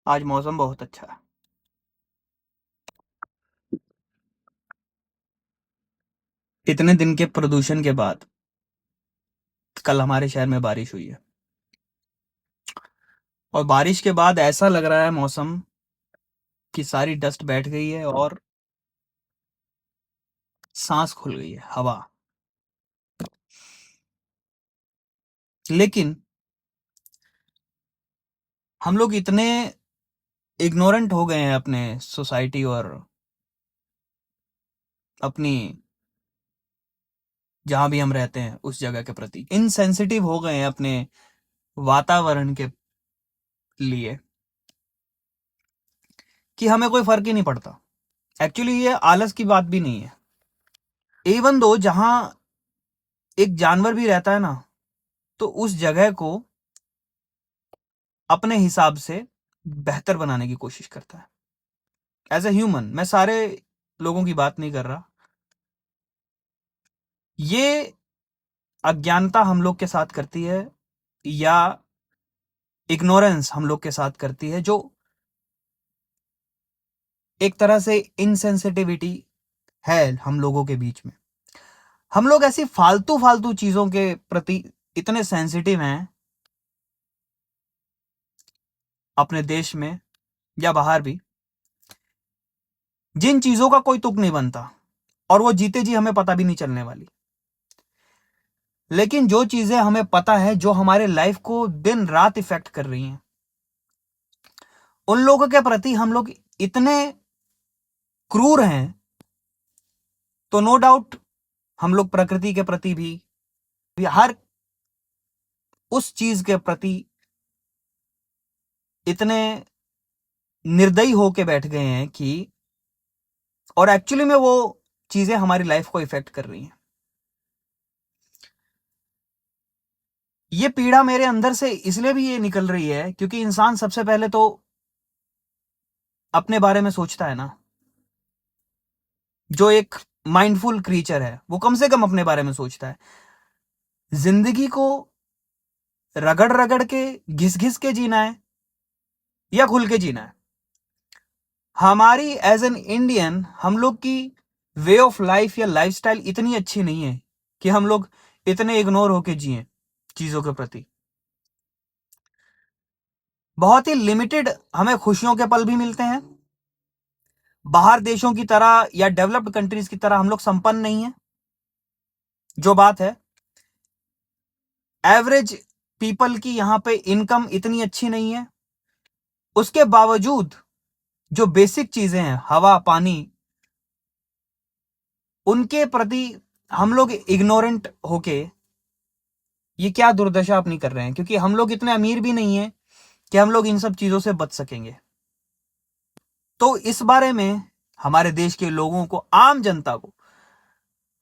आज मौसम बहुत अच्छा है। इतने दिन के प्रदूषण के बाद कल हमारे शहर में बारिश हुई है और बारिश के बाद ऐसा लग रहा है मौसम कि सारी डस्ट बैठ गई है और सांस खुल गई है हवा। लेकिन हम लोग इतने इग्नोरेंट हो गए हैं अपने सोसाइटी और अपनी जहां भी हम रहते हैं उस जगह के प्रति इनसेंसिटिव हो गए हैं अपने वातावरण के लिए कि हमें कोई फर्क ही नहीं पड़ता। एक्चुअली ये आलस की बात भी नहीं है। इवन दो जहां एक जानवर भी रहता है ना, तो उस जगह को अपने हिसाब से बेहतर बनाने की कोशिश करता है। एज ए ह्यूमन, मैं सारे लोगों की बात नहीं कर रहा। ये अज्ञानता हम लोग के साथ करती है या इग्नोरेंस हम लोग के साथ करती है, जो एक तरह से इनसेंसिटिविटी है हम लोगों के बीच में। हम लोग ऐसी फालतू फालतू चीजों के प्रति इतने सेंसिटिव हैं अपने देश में या बाहर भी, जिन चीजों का कोई तुक नहीं बनता और वो जीते जी हमें पता भी नहीं चलने वाली। लेकिन जो चीजें हमें पता है, जो हमारे लाइफ को दिन रात इफेक्ट कर रही हैं, उन लोगों के प्रति हम लोग इतने क्रूर हैं। तो नो डाउट हम लोग प्रकृति के प्रति भी हर उस चीज के प्रति इतने निर्दयी होके बैठ गए हैं कि और एक्चुअली में वो चीजें हमारी लाइफ को इफेक्ट कर रही हैं। ये पीड़ा मेरे अंदर से इसलिए भी ये निकल रही है क्योंकि इंसान सबसे पहले तो अपने बारे में सोचता है ना। जो एक माइंडफुल क्रीचर है वो कम से कम अपने बारे में सोचता है। जिंदगी को रगड़ रगड़ के घिस घिस के जीना है या खुल के जीना है। हमारी एज एन इंडियन हम लोग की वे ऑफ लाइफ या लाइफस्टाइल इतनी अच्छी नहीं है कि हम लोग इतने इग्नोर होके जिए चीजों के प्रति। बहुत ही लिमिटेड हमें खुशियों के पल भी मिलते हैं। बाहर देशों की तरह या डेवलप्ड कंट्रीज की तरह हम लोग संपन्न नहीं है। जो बात है, एवरेज पीपल की यहां पे इनकम इतनी अच्छी नहीं है। उसके बावजूद जो बेसिक चीजें हैं, हवा पानी, उनके प्रति हम लोग इग्नोरेंट होके ये क्या दुर्दशा अपनी कर रहे हैं। क्योंकि हम लोग इतने अमीर भी नहीं है कि हम लोग इन सब चीजों से बच सकेंगे। तो इस बारे में हमारे देश के लोगों को, आम जनता को,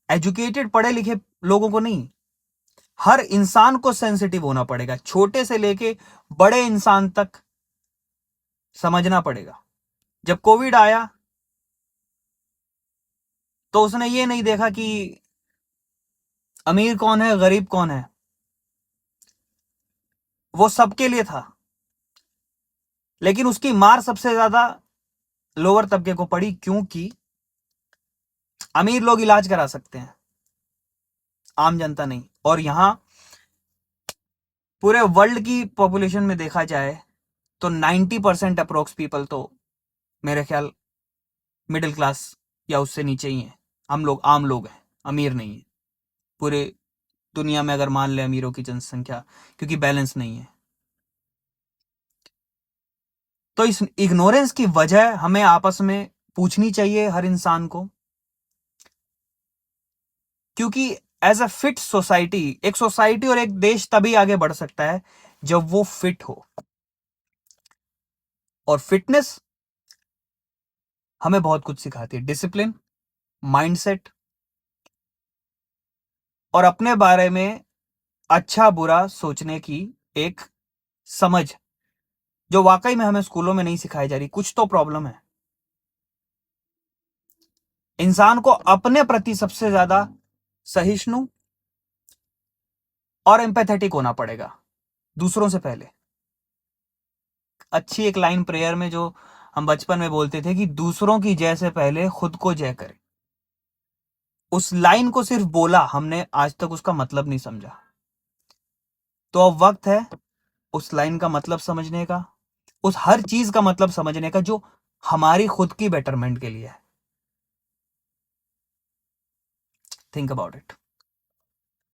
एजुकेटेड पढ़े लिखे लोगों को नहीं, हर इंसान को सेंसिटिव होना पड़ेगा। छोटे से लेके बड़े इंसान तक समझना पड़ेगा। जब कोविड आया तो उसने ये नहीं देखा कि अमीर कौन है गरीब कौन है, वो सबके लिए था। लेकिन उसकी मार सबसे ज्यादा लोअर तबके को पड़ी, क्योंकि अमीर लोग इलाज करा सकते हैं, आम जनता नहीं। और यहां पूरे वर्ल्ड की पॉपुलेशन में देखा जाए तो 90% अप्रोक्स पीपल तो मेरे ख्याल मिडिल क्लास या उससे नीचे ही हैं। हम लोग आम लोग हैं, अमीर नहीं है पूरे दुनिया में, अगर मान ले अमीरों की जनसंख्या, क्योंकि बैलेंस नहीं है। तो इस इग्नोरेंस की वजह हमें आपस में पूछनी चाहिए हर इंसान को। क्योंकि एज अ फिट सोसाइटी, एक सोसाइटी और एक देश तभी आगे बढ़ सकता है जब वो फिट हो। और फिटनेस हमें बहुत कुछ सिखाती है। डिसिप्लिन, माइंडसेट और अपने बारे में अच्छा बुरा सोचने की एक समझ, जो वाकई में हमें स्कूलों में नहीं सिखाई जा रही। कुछ तो प्रॉब्लम है। इंसान को अपने प्रति सबसे ज्यादा सहिष्णु और एम्पैथेटिक होना पड़ेगा, दूसरों से पहले। अच्छी एक लाइन प्रेयर में जो हम बचपन में बोलते थे कि दूसरों की जय से पहले खुद को जय करें। उस लाइन को सिर्फ बोला हमने, आज तक उसका मतलब नहीं समझा। तो अब वक्त है उस लाइन का मतलब समझने का, उस हर चीज का मतलब समझने का जो हमारी खुद की बेटरमेंट के लिए है। Think about it.